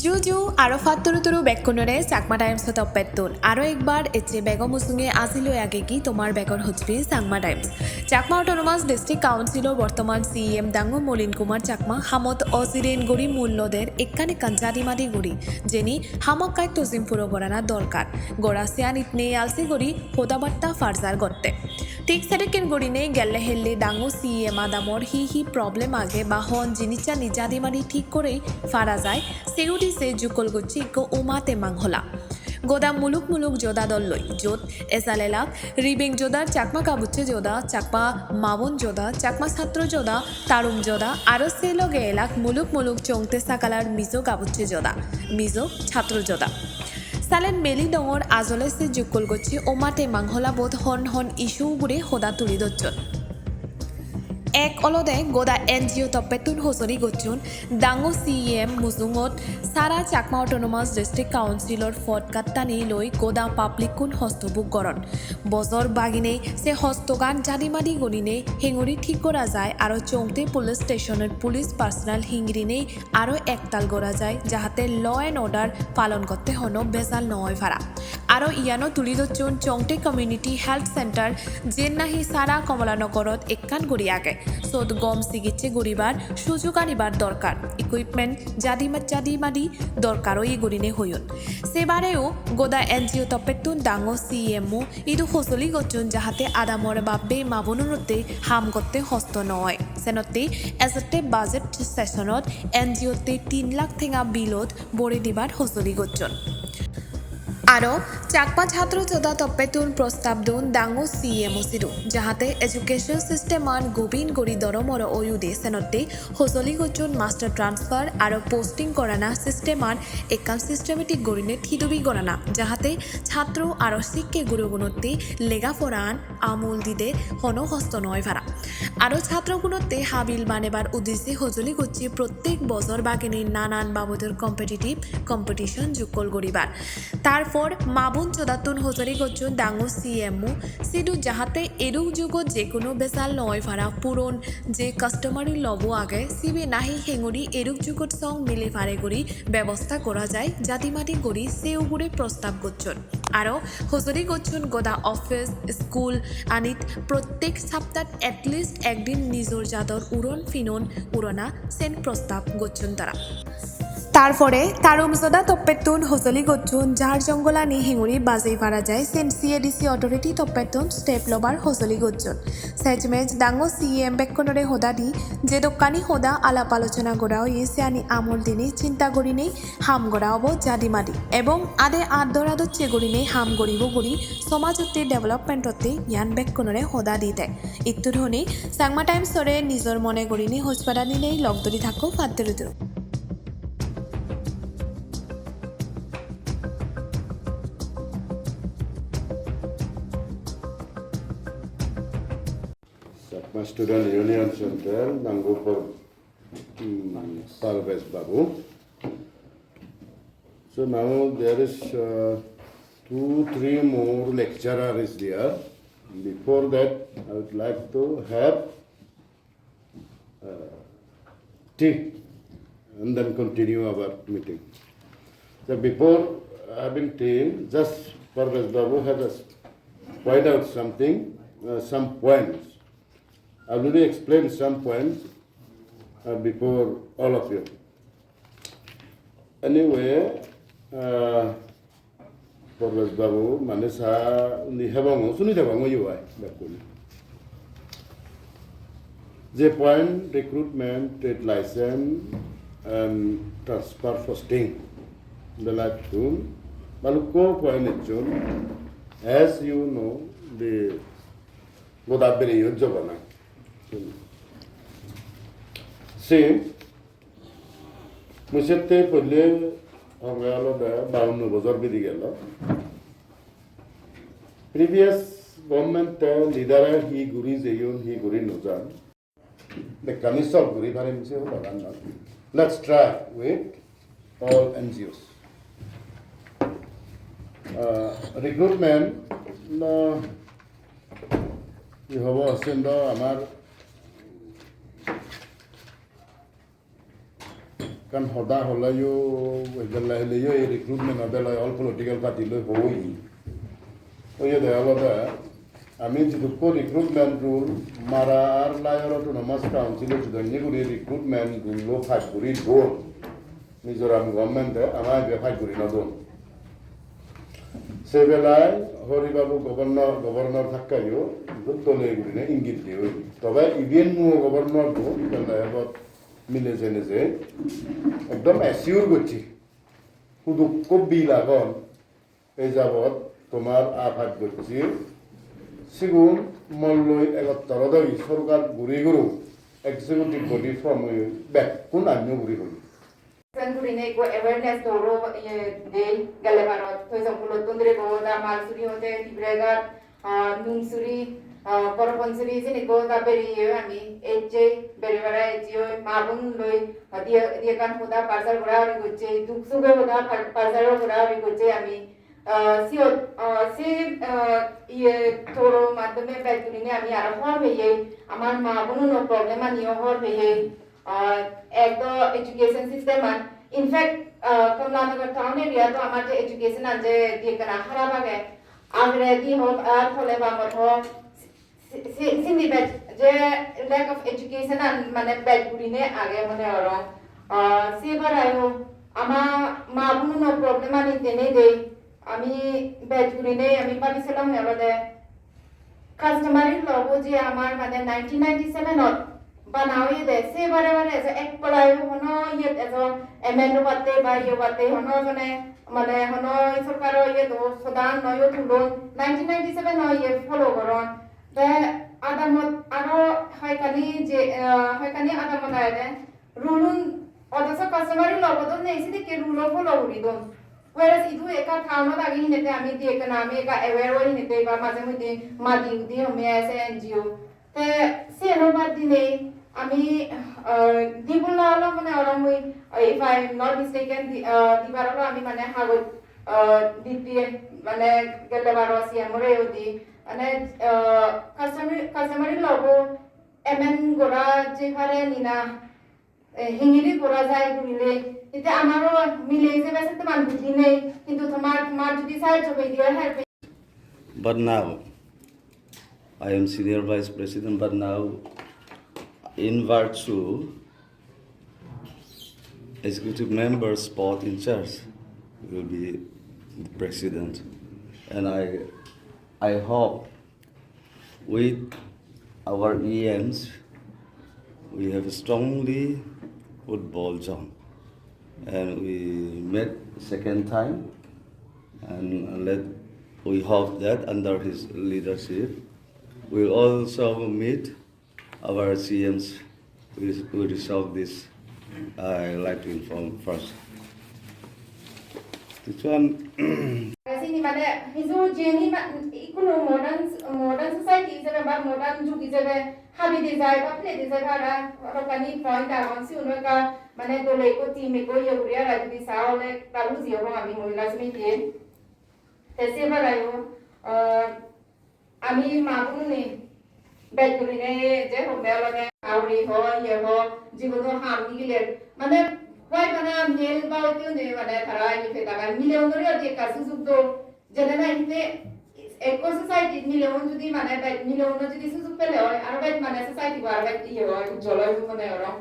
Juju Arafat Turuturu Bekunore, Chakma Times of Petun, Aro Ekbar, Eche Bego Musunge, Asilo Ageki, Tomar Bekon Hutpi, Chakma Times. Chakma Autonomous District Councilor Bortoman CEM Dangu Molin Kumar Chakma, Hamot Osirin Guri Mulloder, Ekane Kanjadi Madi Guri, Jenny, Hamakai Tosimpuro Gorana Dorkar, Gorasian Itne Alsi Guri, Hodabatta Farzar Gotte. ঠিক সেরেকের গড়িনে গেলে হেললে ডাঙ্গু CEM আদামর হি problem আগে বা হন জিনিসটা নিজাদি মারি ঠিক করেই ফারা যায় সেগুটি সে জুকল গচ্ছি ইকো উমা তেমাং হোলা গোদা মুলুক যোদা দল্লই যোদ এসালেলাক রিবেং যোদার চাকমা কাবুচ্ছে যোদা চাকমা মাবন যোদা চাকমা ছাত্র যোদা তারুম যোদা আরো সে লগে এলাক মুলুক চংতে সাকালার মিজো কাবুচ্ছে যোদা মিজো ছাত্র যোদা সালেন মেলি ডঙর আজলে সে জুকল গচ্ছি ওমাতে মাংহলা বোধ হন ইস্যু গুড়ে হোদা তুলি দচ্চন এক অলদে গোদা NGO তপেতুন হসরি গচ্চুন ডাঙ্গু CEM মুজুঙত সারা চাকমা অটোনমাস ডিস্ট্রিক্ট কাউন্সিলর ফট কাত্তানি লই গোদা পাবলিক কুন হস্তবুক গরণ বজর বাগিনে সে হস্তগান জাদিমাদি গণিনে হেঙুরি ঠিক করা যায় আরো চংতে পুলিশ স্টেশনের পুলিশ পার্সোনাল হিংরিনে আরো একতাল গড়া যায় যাহাতে ল অ্যান্ড অর্ডার পালন করতে হনো বেজাল নয় ভাড়া আরো ইয়ানো তুলি দচ্চুন চংতে কমিউনিটি হেলথ সেন্টার যেন নাহি সারা কমলানগরত একখান গড়ি আগে সদ গম চিকিৎসে গড়িবার সুযোগ আনিবার দরকার ইকুইপমেন্ট জাদিমাদি দরকারও ই গড়িনে হইন সেবারেও গোদা NGO তপেতুন ডাঙ্গো CEM ইদু হসলি গচ্চুন যাহাতে আদামর বাবে মাবনুরতে হাম করতে হস্ত নয় সেনতে এজতে বাজেট সেশনত NGOতে 3 লাখ থেঙা বিলত বড়ি দিবার হসলি গচ্চুন আরও চাকমা ছাত্র যোদা তপেতুন প্রস্তাব দুন ডাঙ্গু CEM সিরু যাহাতে এডুকেশন সিস্টেমান গোবিন গড়ি দরমর ওয়ুদে সেনতে হজলি গচুন মাস্টার ট্রান্সফার আরও পোস্টিং করানা সিস্টেমান একান সিস্টেমেটিক গড়িনে থিদুবি গড়ানা যাহাতে ছাত্র আরও শিক্ষে গুরুগুণতে লেগাফরান আমূল দিদে হন হস্ত নয় ভাড়া আরও ছাত্রগুণতে হাবিল বানেবার উদ্দেশ্যে হজলি গচ্ছি প্রত্যেক বছর বাগিনীর নানান বাবদের কম্পিটিশন জুকল গড়িবার তারপর মাবুন চোদাতুন হজরি গচ্চুন ডাঙ্গু CEM সিডু যাহাতে এরুক যুগত যে কোনো বেসাল নয় ভাড়া পূরণ যে কাস্টমারি লব আগে সিবি নাহি হেঙুরি এরুক যুগত সং মিলে ফারে গড়ি ব্যবস্থা করা যায় জাতিমাটি গড়ি সেও গুড়ে প্রস্তাব গচ্চুন আরও হজরি গচ্চুন গোদা অফিস স্কুল আনিত প্রত্যেক সপ্তাহ এটলিস্ট একদিন নিজর জাতর উড়না সেন প্রস্তাব গচ্চুন তারা তারপরে তারুমজদা তপ্পেতুন হজলি গচ্চুন যার জঙ্গলানি হেঙুরি বাজেই পারা যায় সেন CADC অথরিটি তপ্পেতুন স্টেপ লবার হজলি গচ্চুন সেজমেজ ডাঙ্গো CEM বেক্ষণরে হোদা দি যে দোকানি হোদা আলাপ আলোচনা গড়াও ইয়েছে আনি আমল দিনে চিন্তা করি নেই হাম গড়াওব জাদিমাদি এবং আদে আদরাদ চেগড়ি নেই হাম গড়িব গড়ি সমাজতে ডেভেলপমেন্টতে ইয়ান বেক্ষণরে হোদা দিতে ইত্তু ধনী চাকমা টাইমসরে নিজর মনে গড়ি নি হোজপাদানি নেই লগদরি থাকো ফাদ্দুরুদুরু Chakma Student Union Center, Dangu for Salves Babu. So now there is 2-3 more lecturers there. Before that, I would like to have tea and then continue our meeting. So before having tea, just Parvez Babu has point out something, some points. I will explain some points before all of you. Anyway, Parvez Babu, Manisa, Sunitabango, you are. The point recruitment, trade license, and transfer posting. The last one, Baluko point as you know, the Godabere Yojabana. See, Musette Pule Orgalo da Baum Bozor Bidigella. Previous government leader he Guri Zayun, he Guri Nuzan. The Kanisol Guri Parim. Let's try. Wait. all NGOs. Recruitment, we have also our kan hoda hola yo wajalla yo recruitment adala all political party lo hoi oye de alada আমি যেটুকু recruitment rule মারা আর লায়র autonomous কাউন্সিলে যদি করে recruitment rule fight করি দোন মিজোরাম গভর্নমেন্টে আমার fight করি না দোন সে বেলায় হরিবাবু গভর্নর থাকাইও দলে গুলি ইঙ্গিত দিয়ে তবে ইভেন গভর্নর দোন মিলে জেনে যে একদম অ্যাসিওর করছি শুধু কবি লাগন এই যাবৎ তোমার আঘাত করছি সিগুন মল্লই 71 দই সরকার ঘুরি গুরু এক্সিকিউটিভ বডি ফ্রম ব্যাক কোন আন্য ঘুরি হই Sanguine ko awareness toro de galebarot to sampulo tundre ko da malsuri hote tibrega nungsuri korponsuri jini ko da beri ami eje beri bara eje mabun loi dia kan hoda parsal gora ri goche duksuge hoda parsal gora ri goche ami ইয়ে তোরো মাধ্যমে ব্যাগগুলিনে আমি আরো হর হয়ে আমার মা বোনও no problem আনিও হর হয়ে একদম এডুকেশন সিস্টেম আন ইনফ্যাক্ট কমলানগর টাউন এরিয়া তো আমার যে এডুকেশন আছে দিয়ে কেনা খারাপ আগে আগরে দি হোক আর ফলে বা মত হোক সিন্দি ব্যাগ যে ল্যাক অফ এডুকেশন আন মানে ব্যাগগুলিনে আগে মনে হলো সেবার আয়ো আমার মা বোনও নো প্রবলেম আনি তেনে দেই আমি ব্যাচগুলিনে আমি ভাবিছিলাম এবারে কাস্টমারি লব যে আমার মানে 1997 বানাওয়ে দে সেবারে বারে এক পলাই হনো ইয়ে এজো এমএনও বাতে বা ইয়ে বাতে হনো জনে মানে হনো সরকার ইয়ে তো সদান নয় তুলন 1997 ইয়ে ফলো করন তে আদামত আরো হাইকানি যে হাইকানি আদামত আইদে রুলুন অদস কাস্টমারি লব তো নেইছি কে রুল ফলো করি দন Whereas itu eka thano lagi hinete ami di eka nami eka aware wo hinete ba maze mudi madi udi home as NGO te seno badine ami dibula lo mane orang mui if I am not mistaken di baralo ami mane hagot dipie mane gelle baro CEM re udi ane customer logo MN gora je hare nina হিঙিরি করা যায় ঘুরিলে এতে আমারও মিলে যে বেশি তো মান বুদ্ধি নেই কিন্তু তোমার যদি সাহায্য করে দিও help But now, I am Senior Vice President, but now, in virtue, Executive Member spot in charge will be the President. And I hope with our EMs, we have strongly football zone, and we met second time, and we hope that under his leadership we'll also meet our CEMs. We resolve this. I like to inform first. This one. Sini মানে হিজু jenny ইকুনো modern society হিসেবে বা modern যুগ হিসেবে হাবি দে যায় বা play দে যায় ভাড়া রকানি পয়েন্ট আগামসি উনকা মানে দলে কো টিম কো ইয়োরিয়া রাজদি সাওলে কালু জিও আমি মহিলা সমিতি তেসে বারায়ো আমি মাগুনে বেগুলিনে যে হোমেলনে আউরি হয় ইয়ে হয় জীবন হামনি গিলে মানে Why kana mel bao tyo ne mana thara ni pheta kan million ro de ka su do jena na inte ekko society million jodi mana ba million jodi su pele hoy aro ba mana society bar ba iye hoy jolay mane oro